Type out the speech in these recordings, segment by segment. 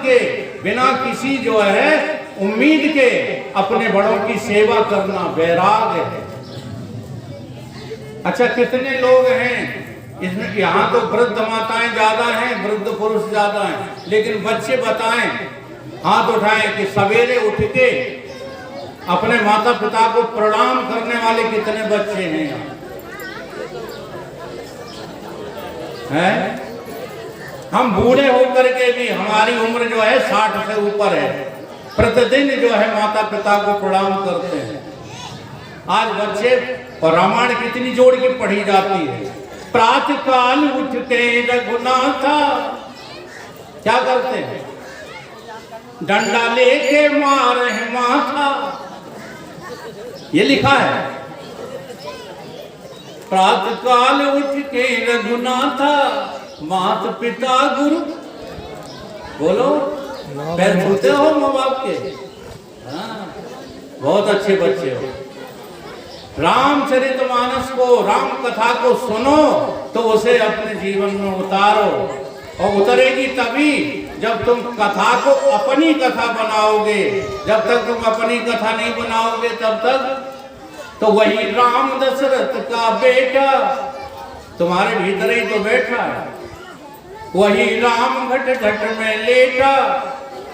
के, बिना किसी जो है उम्मीद के अपने बड़ों की सेवा करना वैराग है। अच्छा, कितने लोग हैं इसमें? यहाँ तो वृद्ध माताएं ज्यादा हैं, वृद्ध पुरुष ज्यादा हैं, लेकिन बच्चे बताएं, हाथ उठाएं कि सवेरे उठ के अपने माता पिता को प्रणाम करने वाले कितने बच्चे हैं यहाँ? हैं? हम बूढ़े होकर के भी, हमारी उम्र जो है 60 से ऊपर है, प्रतिदिन जो है माता पिता को प्रणाम करते हैं। आज बच्चे, और रामायण कितनी जोड़ के पढ़ी जाती है। प्रातः काल उठ के रघुनाथा, क्या करते हैं? डंडा लेके मारे माथा, ये लिखा है। प्रातः काल उठ के रघुनाथा, माता पिता गुरु, बोलो, पैर छूते हो माँ बाप के? हाँ, बहुत अच्छे बच्चे हो। रामचरितमानस को, राम कथा को सुनो तो उसे अपने जीवन में उतारो, और उतरेगी तभी जब तुम कथा को अपनी कथा बनाओगे। जब तक तुम अपनी कथा नहीं बनाओगे तब तक तो वही राम दशरथ का बेटा तुम्हारे भीतर ही तो बैठा है, वही राम घट घट में लेटा,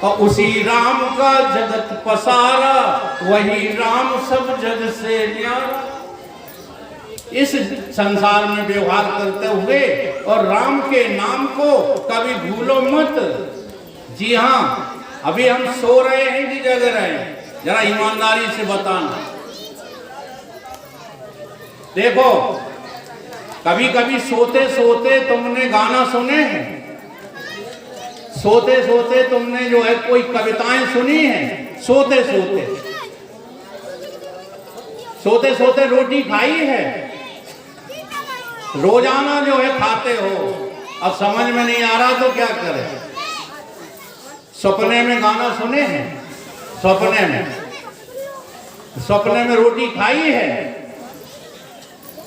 और उसी राम का जगत पसारा, वही राम सब जग से न्यारा। इस संसार में व्यवहार करते हुए और राम के नाम को कभी भूलो मत। जी हाँ, अभी हम सो रहे हैं कि जग रहे हैं? जरा ईमानदारी से बताना। देखो, कभी कभी सोते सोते तुमने गाना सुने हैं, सोते सोते तुमने जो है कोई कविताएं सुनी हैं, सोते सोते, सोते सोते रोटी खाई है, रोजाना जो है खाते हो। अब समझ में नहीं आ रहा तो क्या करें? सपने में गाना सुने हैं, सपने में रोटी खाई है,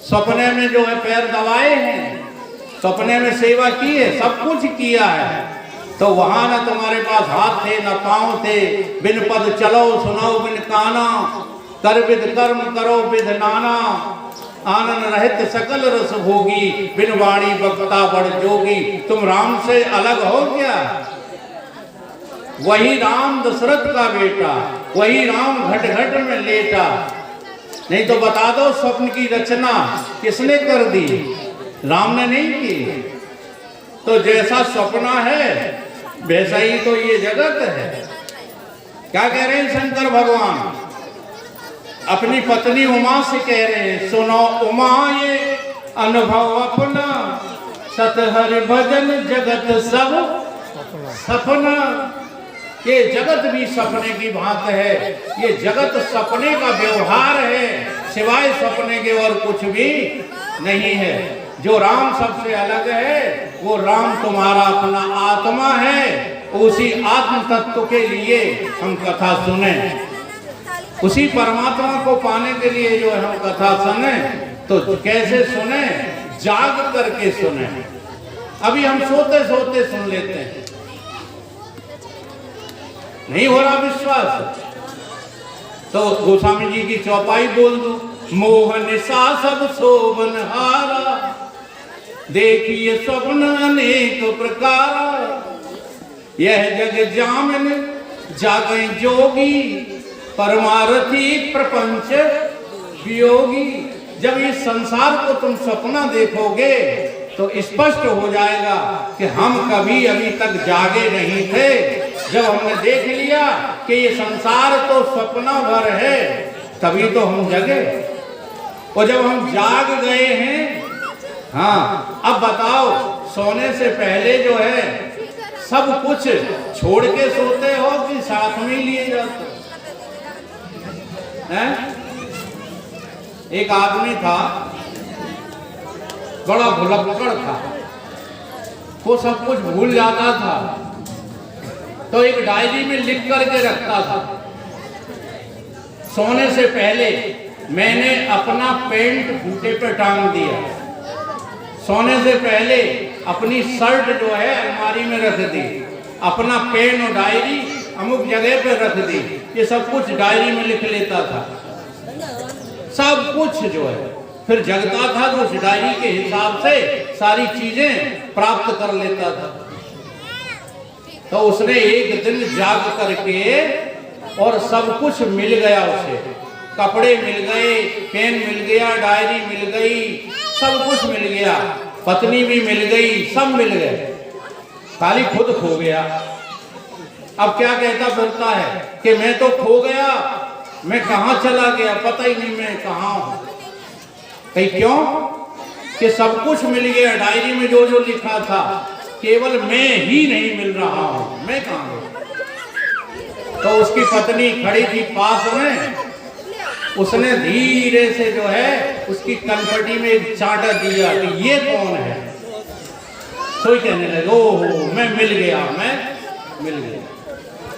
सपने में जो है पैर दबाए हैं, सपने में सेवा की है, सब कुछ किया है। तो वहां न तुम्हारे पास हाथ थे न पांव थे, बिन पद चलो सुनाओ बिन काना, कर विद कर्म करो विद नाना, आनंद रहित सकल रस भोगी, बिन वाणी बक्ता बड़ जोगी। तुम राम से अलग हो क्या? वही राम दशरथ का बेटा, वही राम घट घट में लेटा। नहीं तो बता दो, स्वप्न की रचना किसने कर दी? राम ने नहीं की। तो जैसा सपना है वैसा ही तो ये जगत है। क्या कह रहे हैं शंकर भगवान? अपनी पत्नी उमा से कह रहे हैं, सुनो उमा ये अनुभव अपना, सत हरि भजन जगत सब सपना। ये जगत भी सपने की बात है, ये जगत सपने का व्यवहार है, सिवाय सपने के और कुछ भी नहीं है। जो राम सबसे अलग है, वो राम तुम्हारा अपना आत्मा है। उसी आत्म तत्व के लिए हम कथा सुने, उसी परमात्मा को पाने के लिए जो हम कथा सुने, तो कैसे सुने? जाग करके सुने। अभी हम सोते सोते सुन लेते हैं, नहीं हो रहा विश्वास तो गोस्वामी जी की चौपाई बोल दो। मोहन सा सब शोभन हारा, देखिए स्वप्न अनेक प्रकार, यह जग जामिन जागे जोगी, परमारथी प्रपंच वियोगी। जब इस संसार को तुम सपना देखोगे तो स्पष्ट हो जाएगा कि हम कभी अभी तक जागे नहीं थे। जब हमने देख लिया कि ये संसार तो सपना भर है, तभी तो हम जगे। और जब हम जाग गए हैं, हाँ, अब बताओ, सोने से पहले जो है सब कुछ छोड़ के सोते हो कि साथ में लिए जाते हैं? एक आदमी था, बड़ा भुलक्कड़ था, वो सब कुछ भूल जाता था, तो एक डायरी में लिख करके रखता था, सोने से पहले मैंने अपना पेंट खूंटे पे टांग दिया, सोने से पहले अपनी शर्ट जो है अलमारी में रख दी, अपना पेन और डायरी अमुक जगह पे रख दी, ये सब कुछ डायरी में लिख लेता था, सब कुछ जो है। फिर जगता था तो उस डायरी के हिसाब से सारी चीजें प्राप्त कर लेता था। तो उसने एक दिन जाग करके, और सब कुछ मिल गया उसे, कपड़े मिल गए, पेन मिल गया, डायरी मिल गई, सब कुछ मिल गया, पत्नी भी मिल गई, सब मिल गए, खाली खुद खो गया। अब क्या कहता फिरता है कि मैं तो खो गया, मैं कहां चला गया, पता ही नहीं मैं कहां हूं। कहीं क्यों कि सब कुछ मिल गया, डायरी में जो जो लिखा था, केवल मैं ही नहीं मिल रहा हूं, मैं कहां गया। तो उसकी पत्नी खड़ी थी पास में, उसने धीरे से जो है उसकी कनपटी में एक चांटा दिया कि ये कौन है। सोई कहने लगे, ओहो मैं मिल गया, मैं मिल गया।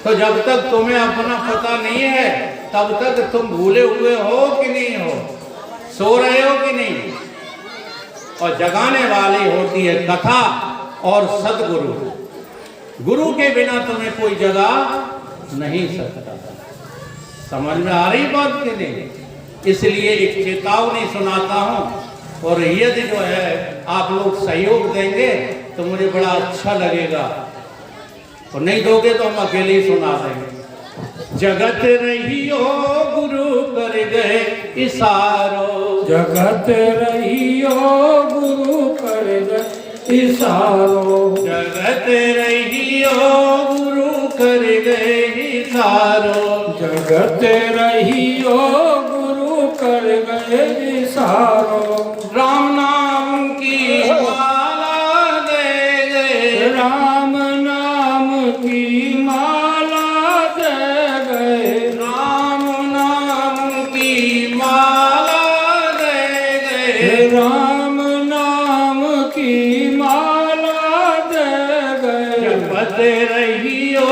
तो जब तक तुम्हें अपना पता नहीं है तब तक तुम भूले हुए हो कि नहीं हो, सो रहे हो कि नहीं। और जगाने वाली होती है कथा और सदगुरु, गुरु के बिना तुम्हें कोई जगा नहीं सकता। समझ में आ रही बात कि नहीं। इसलिए एक चेतावनी सुनाता हूं, और यदि जो है आप लोग सहयोग देंगे तो मुझे बड़ा अच्छा लगेगा, और नहीं दोगे तो हम अकेले ही सुना देंगे। जगत रहियो गुरु कर गए इशारो, जगत रहियो गुरु कर गए इशारो, जगत रहियो गुरु कर गए इशारो, जगत रहियो गुरु कर गए इशारो। राम नाम की माला दे गए, राम नाम की माला दे गए, राम नाम की माला दे गए, राम नाम की माला दे गए। जपत रहियो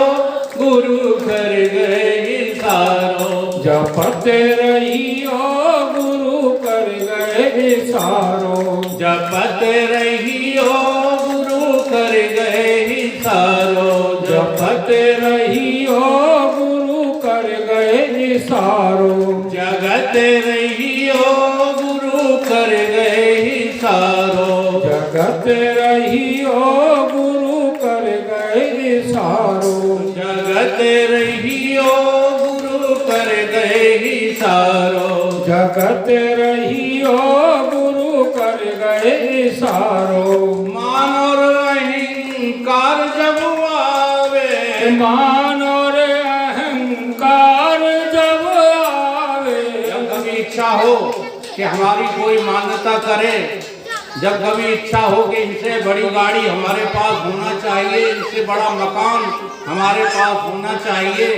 गुरु कर गए इशारो, जपत रहियो गुरु कर गए इशारो, जपत रहियो गुरु कर गए इशारो, जपत रहियो गुरु कर गए इशारो। जगत रहियो गुरु कर गए इशारो, जगत रहियो गुरु कर गए इशारो, जगत रहियो गुरु कर गए इशारो, जगत रहियो गुरु कर गए इशारो। मान और अहंकार जब आवे, मान और अहंकार जब आवे, जब कभी इच्छा हो कि हमारी कोई मान्यता करे, जब कभी इच्छा हो कि इनसे बड़ी गाड़ी हमारे पास होना चाहिए, इनसे बड़ा मकान हमारे पास होना चाहिए,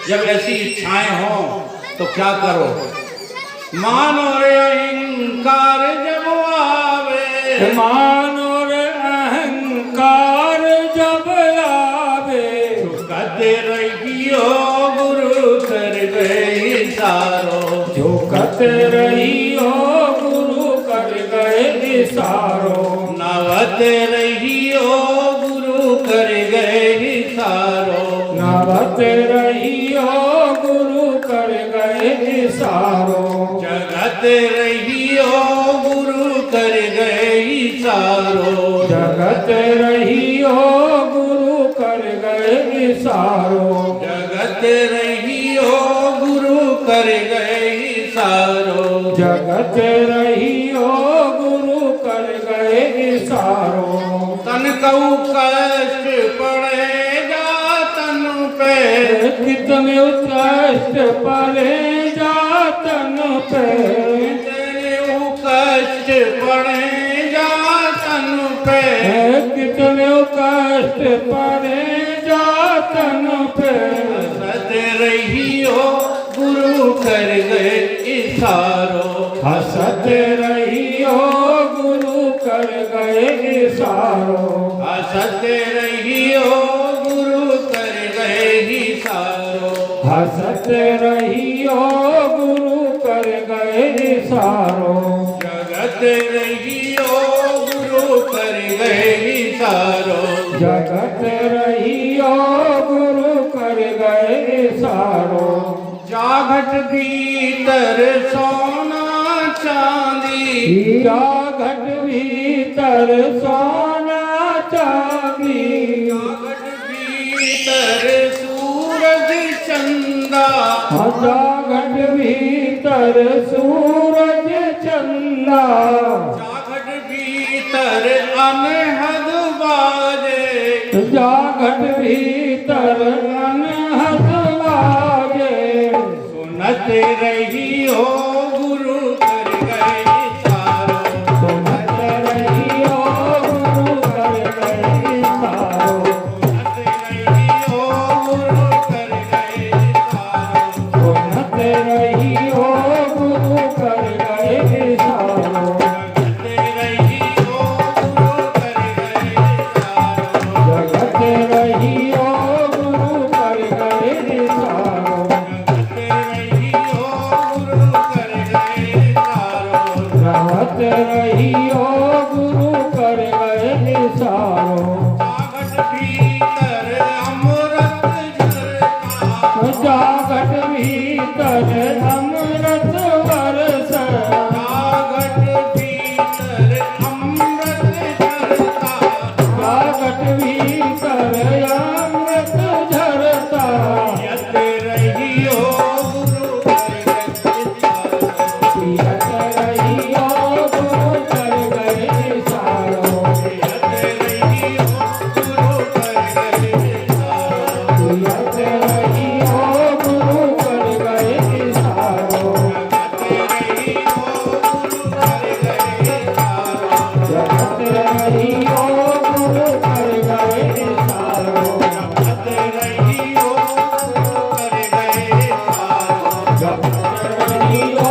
जब ऐसी इच्छाएं हो तो क्या करो। मान और अहंकार जब आवे, मान और अहंकार जब आवे, झुकत रहियो गुरु कर गए इशारो, झुकत रहियो गुरु कर गए इशारो, नवत रहियो गुरु कर गए इशारो, नवत रहियो गुरु कर गए इशारो। जगत रहियो गुरु कर गए इशारो, जगत रहियो गुरु कर गए इशारो, जगत रहियो गुरु कर गए इशारो, जगत रहियो गुरु कर गए इशारो। तन कऊ कष्ट पड़ेगा तन पे, कितने कष्ट पड़ेगा तन पे, कितने कष्ट पड़ेगा तन पे, कितने कष्ट पड़ेगा तन पे। हंसत रहियो गुरु कर गए इशारो, हंसत रहियो गुरु कर गए इशारो, हंसत रहियो गुरु कर गए इशारो, हंसत रहियो गुरु कर गए इशारो। जगत रहियो गुरु कर गए सारो। जगत रहियो गुरु कर गए सारो। जागट भीतर सोना चांदी। जागट भीतर सोना चांदी। जागट भीतर सूरज चंदा। जागट भीतर सूरज चंदा। जागट भीतर अनहद बाजे। जागट भीतर अनहद बाजे। सुनत रहियो गुरु कर गए सारो। सुनत रहियो गुरु कर गए सारो। सुनत रहियो गुरु कर गए सारो। सुनत रहियो गुरु कर गए सारो। सुनत रहियो गुरु कर गए सारो। जगत रहियो गुरु कर गए सारो। जगत रहियो गुरु कर गए सारो। रहत रहियो गुरु कर गए सारो। जागट भीतर अमृत झरता। जागट भीतर अमृत बरस। जागट भीतर अमृत झरता। जागट भीतर अमृत झरता। यत रहियो गुरु कर गए सारो। पियत रहियो गुरु कर गए सारो। यत रहियो गुरु कर गए सारो। पियत रहियो गुरु कर गए सारो। जगत रहियो गुरु कर गए सारो। जगत रहियो गुरु कर गए सारो। जगत रहियो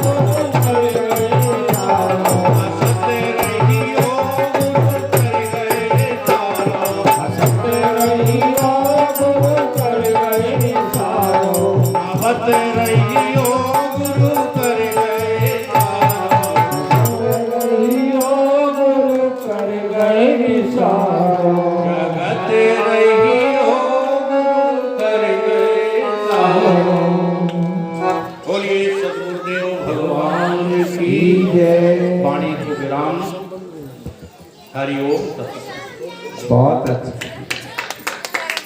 गुरु कर गए सारो। जगत रहियो गुरु कर गए सारो। असत रहियो गुरु कर गए सारो। असत आवत रहियो गुरु कर गए सारो। रहियो गुरु कर गए सारो। रहियो गुरु कर गए सारो। जगत रहियो गुरु कर गए सारो। बोलिए सदगुरुदेव भगवान की जय। वाणी को विराम। हरि ओम तत्सत। बहुत अच्छा।